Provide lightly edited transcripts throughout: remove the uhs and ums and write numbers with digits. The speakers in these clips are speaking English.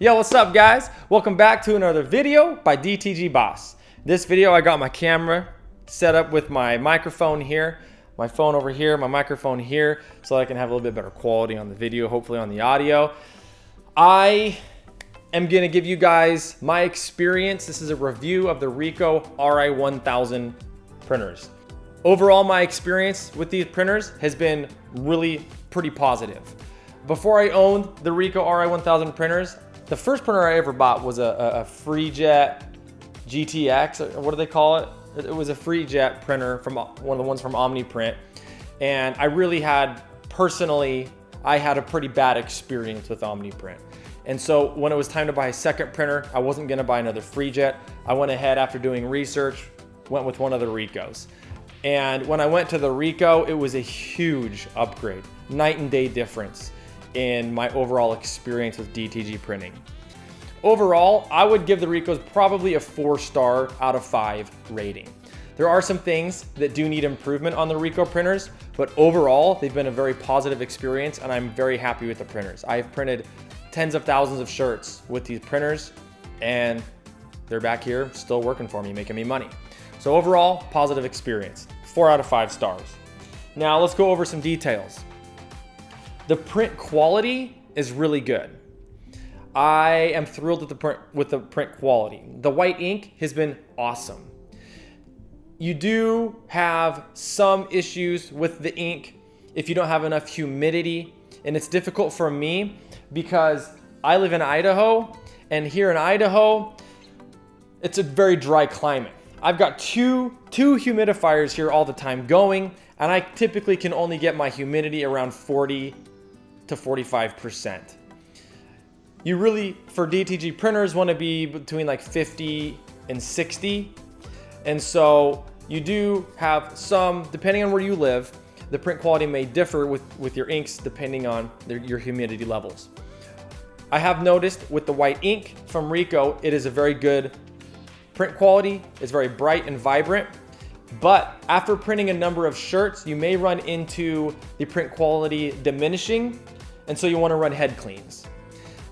Yo, what's up guys? Welcome back to another video by DTG Boss. This video I got my camera set up with my microphone here, my phone over here, my microphone here, so I can have a little bit better quality on the video, hopefully on the audio. I am gonna give you guys my experience. This is a review of the Ricoh Ri-1000 printers. Overall, my experience with these printers has been really pretty positive. Before I owned the Ricoh Ri-1000 printers, the first printer I ever bought was a FreeJet GTX, or what do they call it? It was a FreeJet printer from one of the ones from OmniPrint. And I really had, personally, I had a pretty bad experience with OmniPrint. And so when it was time to buy a second printer, I wasn't gonna buy another FreeJet. I went ahead after doing research, went with one of the Ricohs. And when I went to the Ricoh, it was a huge upgrade, night and day difference in my overall experience with DTG printing. Overall, I would give the Ricohs probably a 4-star out of 5 rating. There are some things that do need improvement on the Ricoh printers, but overall, they've been a very positive experience and I'm very happy with the printers. I've printed tens of thousands of shirts with these printers and they're back here still working for me, making me money. So overall, positive experience, 4 out of 5 stars. Now let's go over some details. The print quality is really good. I am thrilled with the print quality. The white ink has been awesome. You do have some issues with the ink if you don't have enough humidity, and it's difficult for me because I live in Idaho, and here in Idaho, it's a very dry climate. I've got two humidifiers here all the time going, and I typically can only get my humidity around 40 to 45%. You really, for DTG printers, want to be between like 50 and 60. And so you do have some, depending on where you live, the print quality may differ with your inks depending on your humidity levels. I have noticed with the white ink from Ricoh, it is a very good print quality. It's very bright and vibrant. But after printing a number of shirts, you may run into the print quality diminishing, and so you want to run head cleans.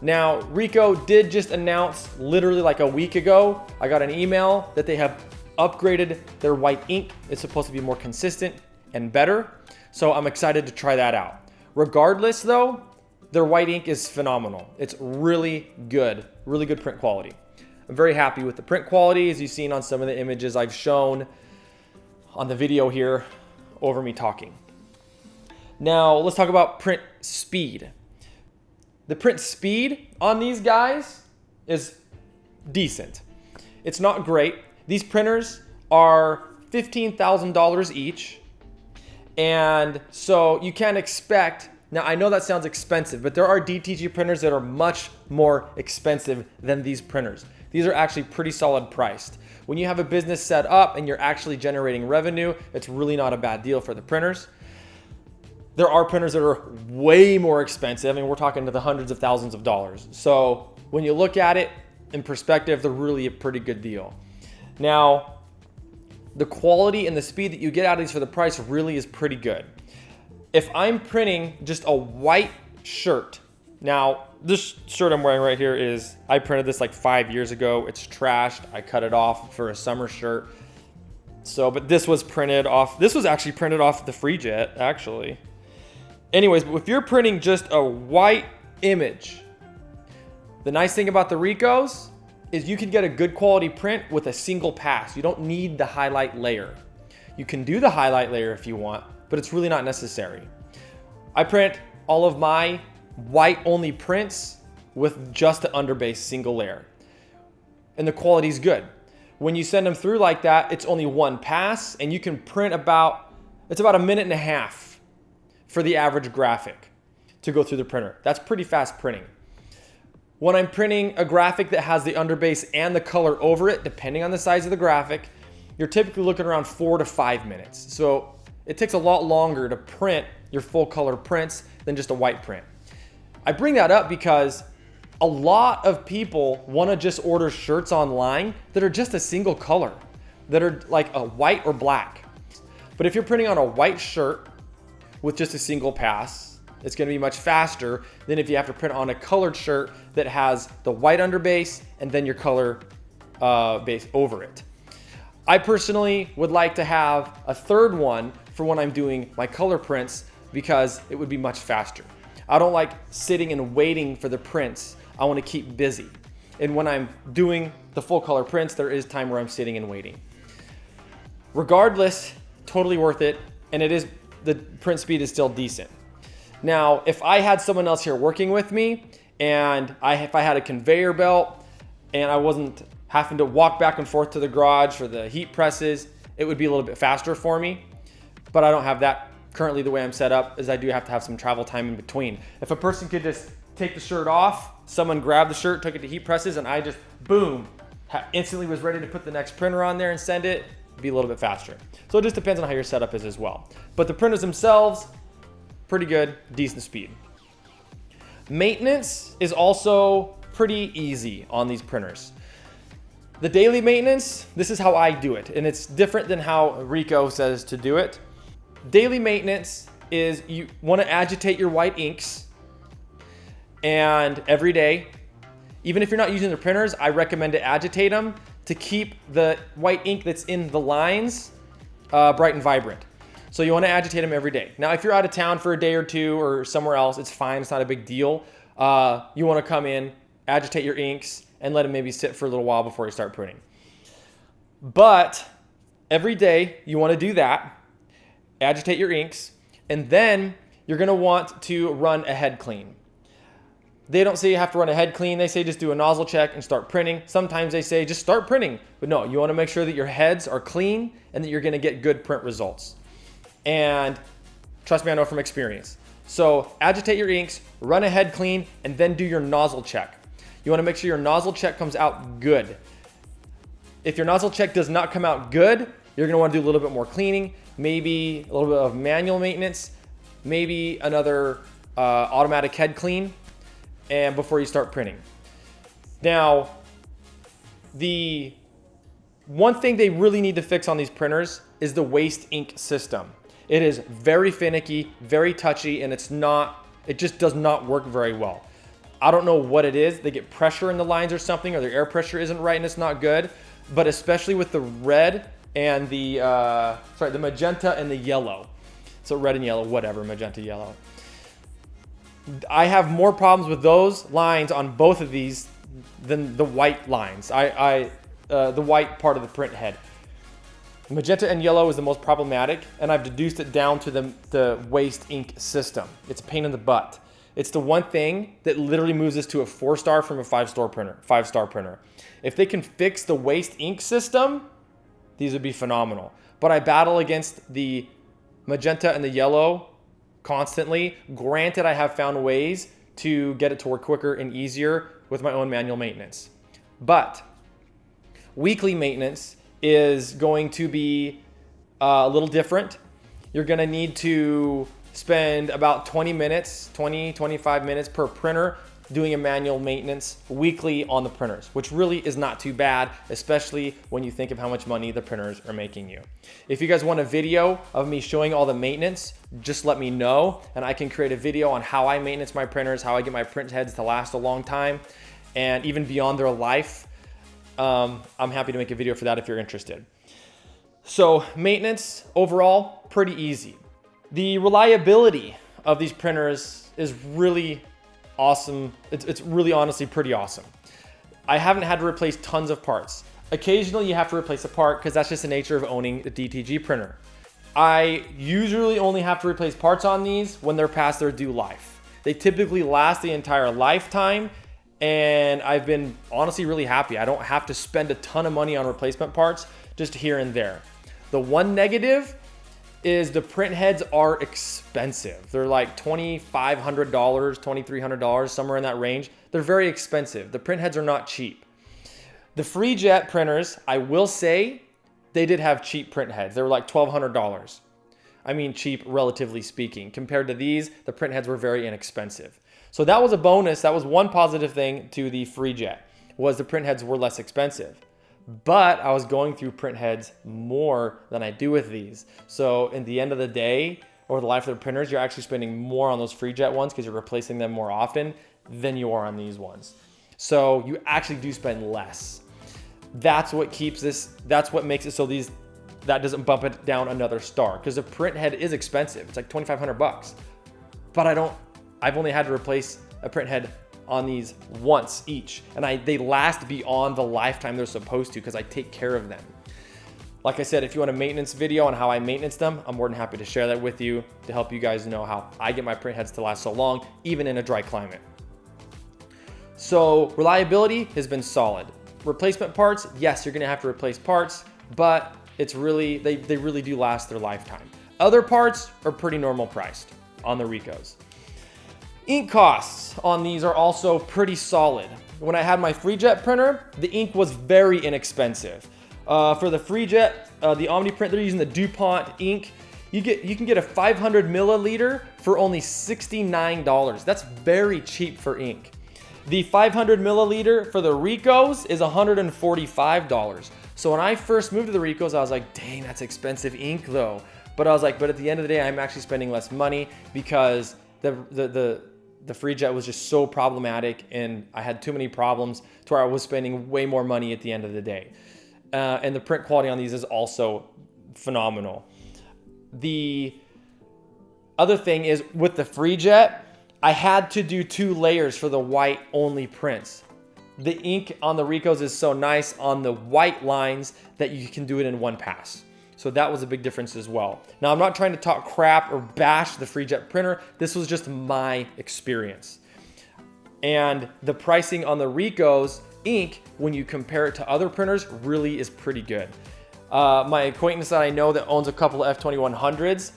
Now, Ricoh did just announce literally like a week ago, I got an email that they have upgraded their white ink. It's supposed to be more consistent and better. So I'm excited to try that out. Regardless though, their white ink is phenomenal. It's really good print quality. I'm very happy with the print quality, as you've seen on some of the images I've shown on the video here over me talking. Now let's talk about print speed. The print speed on these guys is decent. It's not great. These printers are $15,000 each. And so you can't expect, now I know that sounds expensive, but there are DTG printers that are much more expensive than these printers. These are actually pretty solid priced. When you have a business set up and you're actually generating revenue, it's really not a bad deal for the printers. There are printers that are way more expensive. I mean, we're talking to the hundreds of thousands of dollars. So when you look at it in perspective, they're really a pretty good deal. Now, the quality and the speed that you get out of these for the price really is pretty good. If I'm printing just a white shirt, now this shirt I'm wearing right here is, I printed this like 5 years ago. It's trashed. I cut it off for a summer shirt. So, but this was printed off, this was actually printed off the FreeJet actually. Anyways, but if you're printing just a white image, the nice thing about the Ricohs is you can get a good quality print with a single pass. You don't need the highlight layer. You can do the highlight layer if you want, but it's really not necessary. I print all of my white only prints with just the underbase single layer, and the quality is good. When you send them through like that, it's only one pass, and you can print it's about a minute and a half for the average graphic to go through the printer. That's pretty fast printing. When I'm printing a graphic that has the underbase and the color over it, depending on the size of the graphic, you're typically looking around 4 to 5 minutes. So it takes a lot longer to print your full color prints than just a white print. I bring that up because a lot of people want to just order shirts online that are just a single color, that are like a white or black. But if you're printing on a white shirt with just a single pass, It's gonna be much faster than if you have to print on a colored shirt that has the white underbase and then your color base over it. I personally would like to have a third one for when I'm doing my color prints because it would be much faster. I don't like sitting and waiting for the prints. I want to keep busy. And when I'm doing the full color prints, there is time where I'm sitting and waiting. Regardless, totally worth it. And the print speed is still decent. Now, if I had someone else here working with me and if I had a conveyor belt and I wasn't having to walk back and forth to the garage for the heat presses, it would be a little bit faster for me. But I don't have that currently. The way I'm set up is I do have to have some travel time in between. If a person could just take the shirt off, someone grabbed the shirt, took it to heat presses, and I just, boom, instantly was ready to put the next printer on there and send it, it'd be a little bit faster. So it just depends on how your setup is as well. But the printers themselves, pretty good, decent speed. Maintenance is also pretty easy on these printers. The daily maintenance, this is how I do it, and it's different than how Ricoh says to do it. Daily maintenance is you want to agitate your white inks, and every day, even if you're not using the printers, I recommend to agitate them to keep the white ink that's in the lines bright and vibrant. So you want to agitate them every day. Now, if you're out of town for a day or two or somewhere else, it's fine, it's not a big deal. You want to come in, agitate your inks, and let them maybe sit for a little while before you start printing. But every day you want to do that, agitate your inks, and then you're going to want to run a head clean. They don't say you have to run a head clean. They say just do a nozzle check and start printing. Sometimes they say just start printing. But no, you want to make sure that your heads are clean and that you're going to get good print results. And trust me, I know from experience. So agitate your inks, run a head clean, and then do your nozzle check. You want to make sure your nozzle check comes out good. If your nozzle check does not come out good, you're going to want to do a little bit more cleaning, maybe a little bit of manual maintenance, maybe another automatic head clean, and before you start printing. Now, the one thing they really need to fix on these printers is the waste ink system. It is very finicky, very touchy, and it just does not work very well. I don't know what it is. They get pressure in the lines or something, or their air pressure isn't right and it's not good. But especially with the red and the magenta and the yellow. So red and yellow, whatever, magenta, yellow. I have more problems with those lines on both of these than the white lines. The white part of the print head. Magenta and yellow is the most problematic, and I've deduced it down to the waste ink system. It's a pain in the butt. It's the one thing that literally moves us to a 4-star from a 5-star printer. If they can fix the waste ink system, these would be phenomenal. But I battle against the magenta and the yellow constantly. Granted, I have found ways to get it to work quicker and easier with my own manual maintenance. But weekly maintenance is going to be a little different. You're going to need to spend about 25 minutes per printer doing a manual maintenance weekly on the printers, which really is not too bad, especially when you think of how much money the printers are making you. If you guys want a video of me showing all the maintenance, just let me know, and I can create a video on how I maintenance my printers, how I get my print heads to last a long time, and even beyond their life. I'm happy to make a video for that if you're interested. So maintenance overall, pretty easy. The reliability of these printers is really awesome. It's really honestly pretty awesome. I haven't had to replace tons of parts. Occasionally you have to replace a part because that's just the nature of owning a DTG printer. I usually only have to replace parts on these when they're past their due life. They typically last the entire lifetime, and I've been honestly really happy. I don't have to spend a ton of money on replacement parts, just here and there. The one negative is the print heads are expensive. They're like $2,500, $2,300, somewhere in that range. They're very expensive. The print heads are not cheap. The FreeJet printers, I will say, they did have cheap print heads. They were like $1,200. I mean cheap, relatively speaking. Compared to these, the print heads were very inexpensive. So that was a bonus. That was one positive thing to the FreeJet, was the print heads were less expensive. But I was going through print heads more than I do with these. So in the end of the day, over the life of the printers, you're actually spending more on those free jet ones because you're replacing them more often than you are on these ones. So you actually do spend less. That's what keeps this, that's what makes it so that doesn't bump it down another star, because the print head is expensive. It's like $2,500, but I've only had to replace a print head on these once each, and they last beyond the lifetime they're supposed to because I take care of them. Like I said, if you want a maintenance video on how I maintenance them, I'm more than happy to share that with you to help you guys know how I get my print heads to last so long, even in a dry climate. So reliability has been solid. Replacement parts, yes, you're gonna have to replace parts, but it's really, they really do last their lifetime. Other parts are pretty normal priced on the Ricohs. Ink costs on these are also pretty solid. When I had my FreeJet printer, the ink was very inexpensive. For the FreeJet, the OmniPrint, they're using the DuPont ink. You can get a 500 milliliter for only $69. That's very cheap for ink. The 500 milliliter for the Ricohs is $145. So when I first moved to the Ricohs, I was like, dang, that's expensive ink though. But I was like, but at the end of the day, I'm actually spending less money because the FreeJet was just so problematic and I had too many problems to where I was spending way more money at the end of the day. And the print quality on these is also phenomenal. The other thing is with the FreeJet, I had to do 2 layers for the white only prints. The ink on the Ricohs is so nice on the white lines that you can do it in one pass. So that was a big difference as well. Now, I'm not trying to talk crap or bash the FreeJet printer. This was just my experience. And the pricing on the Ricohs ink, when you compare it to other printers, really is pretty good. My acquaintance that I know that owns a couple of F2100s,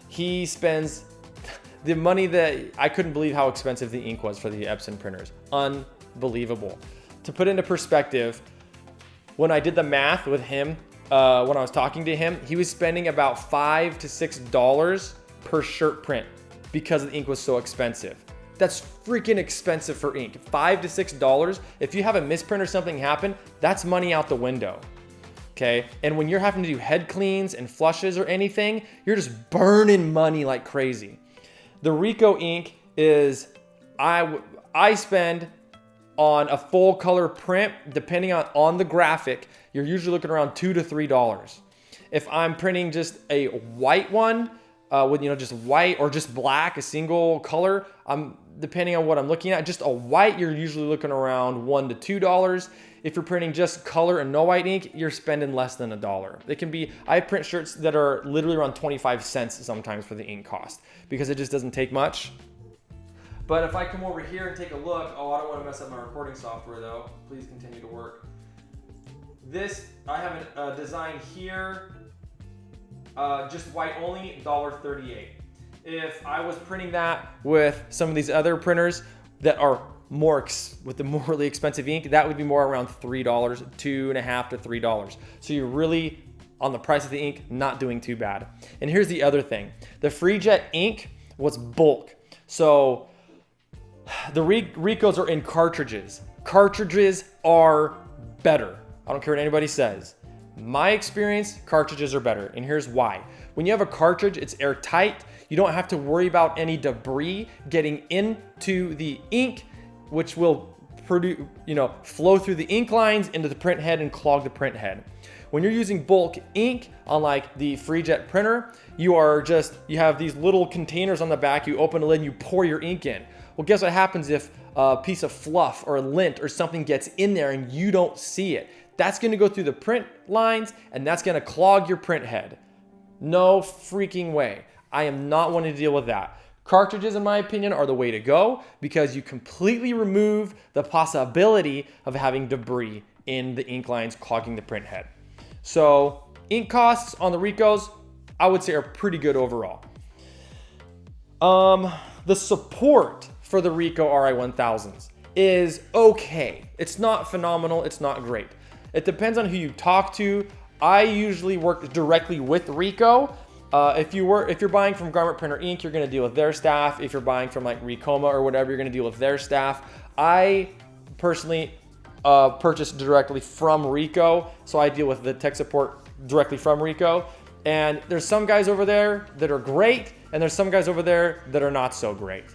he spends the money that I couldn't believe how expensive the ink was for the Epson printers. Unbelievable. To put into perspective, when I did the math with him, when I was talking to him, he was spending about $5 to $6 per shirt print because the ink was so expensive. That's freaking expensive for ink. $5 to $6. If you have a misprint or something happen, that's money out the window. Okay, and when you're having to do head cleans and flushes or anything, you're just burning money like crazy. The Ricoh ink is, I spend on a full color print, depending on the graphic, you're usually looking around $2 to $3. If I'm printing just a white one, with just white or just black, a single color, depending on what I'm looking at, just a white, you're usually looking around $1 to $2. If you're printing just color and no white ink, you're spending less than $1. It can be, I print shirts that are literally around 25 cents sometimes for the ink cost because it just doesn't take much. But if I come over here and take a look, oh, I don't want to mess up my recording software though. Please continue to work. This, I have a design here, just white only, $1.38. If I was printing that with some of these other printers that are with the more really expensive ink, that would be more around $3, $2.50 to $3. So you're really, on the price of the ink, not doing too bad. And here's the other thing. The FreeJet ink was bulk. So the Ricohs are in cartridges. Cartridges are better. I don't care what anybody says. My experience, cartridges are better, and here's why. When you have a cartridge, it's airtight. You don't have to worry about any debris getting into the ink, which will produce, flow through the ink lines into the print head and clog the print head. When you're using bulk ink, unlike the FreeJet printer, you have these little containers on the back. You open the lid and you pour your ink in. Well, guess what happens if a piece of fluff or a lint or something gets in there and you don't see it? That's gonna go through the print lines and that's gonna clog your print head. No freaking way. I am not wanting to deal with that. Cartridges, in my opinion, are the way to go because you completely remove the possibility of having debris in the ink lines clogging the print head. So ink costs on the Ricohs, I would say, are pretty good overall. The support for the Ricoh Ri-1000s is okay. It's not phenomenal, it's not great. It depends on who you talk to. I usually work directly with Ricoh. If you're buying from Garment Printer Inc., you're gonna deal with their staff. If you're buying from like Ricoma or whatever, you're gonna deal with their staff. I personally purchase directly from Ricoh, so I deal with the tech support directly from Ricoh. And there's some guys over there that are great, and there's some guys over there that are not so great.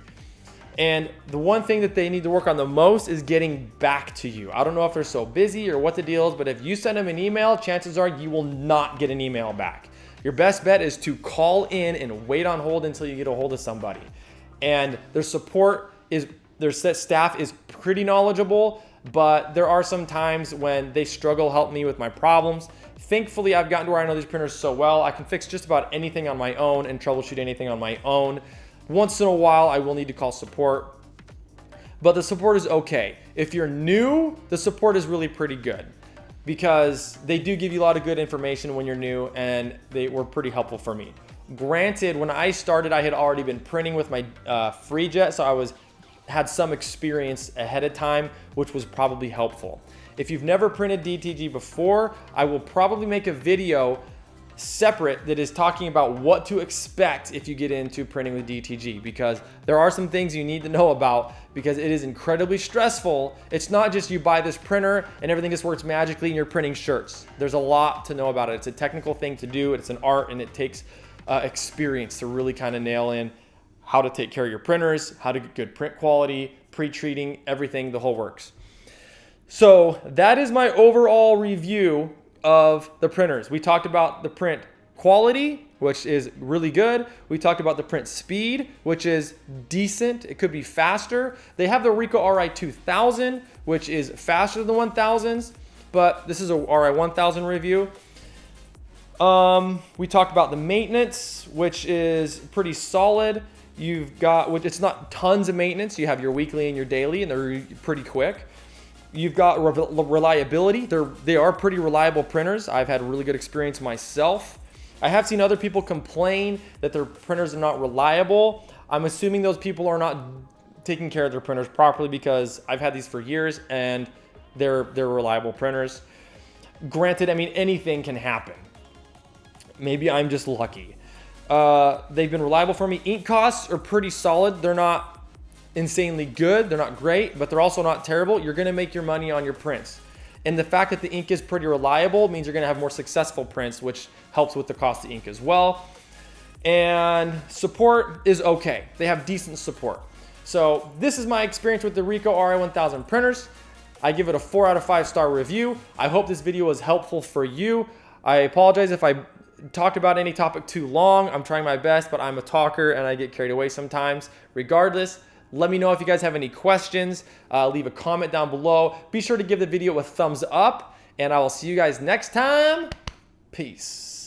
And the one thing that they need to work on the most is getting back to you. I don't know if they're so busy or what the deal is, but if you send them an email, chances are you will not get an email back. Your best bet is to call in and wait on hold until you get a hold of somebody. And their support is, their staff is pretty knowledgeable, but there are some times when they struggle to help me with my problems. Thankfully, I've gotten to where I know these printers so well, I can fix just about anything on my own and troubleshoot anything on my own. Once in a while, I will need to call support, but the support is okay. If you're new, the support is really pretty good because they do give you a lot of good information when you're new, and they were pretty helpful for me. Granted, when I started, I had already been printing with my FreeJet, so I had some experience ahead of time, which was probably helpful. If you've never printed DTG before, I will probably make a video separate that is talking about what to expect if you get into printing with DTG, because there are some things you need to know about, because it is incredibly stressful. It's not just you buy this printer and everything just works magically and you're printing shirts. There's a lot to know about it. It's a technical thing to do. It's an art, and it takes experience to really kind of nail in how to take care of your printers, how to get good print quality, pre-treating, everything, the whole works. So that is my overall review of the printers. We talked about the print quality, which is really good. We talked about the print speed, which is decent. It could be faster. They have the Ricoh Ri-1000, which is faster than the 1000s, but this is a Ri-1000 review. We talked about the maintenance, which is pretty solid. You've got, which it's not tons of maintenance. You have your weekly and your daily, and they're pretty quick. You've got reliability. They are pretty reliable printers. I've had really good experience myself. I have seen other people complain that their printers are not reliable. I'm assuming those people are not taking care of their printers properly, because I've had these for years and they're reliable printers. Granted, I mean, anything can happen. Maybe I'm just lucky. They've been reliable for me. Ink costs are pretty solid. They're not insanely good, they're not great, but they're also not terrible. You're gonna make your money on your prints. And the fact that the ink is pretty reliable means you're gonna have more successful prints, which helps with the cost of ink as well. And support is okay. They have decent support. So this is my experience with the Ricoh Ri-1000 printers. I give it a 4 out of 5 star review. I hope this video was helpful for you. I apologize if I talked about any topic too long. I'm trying my best, but I'm a talker and I get carried away sometimes. Regardless, let me know if you guys have any questions. Leave a comment down below. Be sure to give the video a thumbs up, and I will see you guys next time. Peace.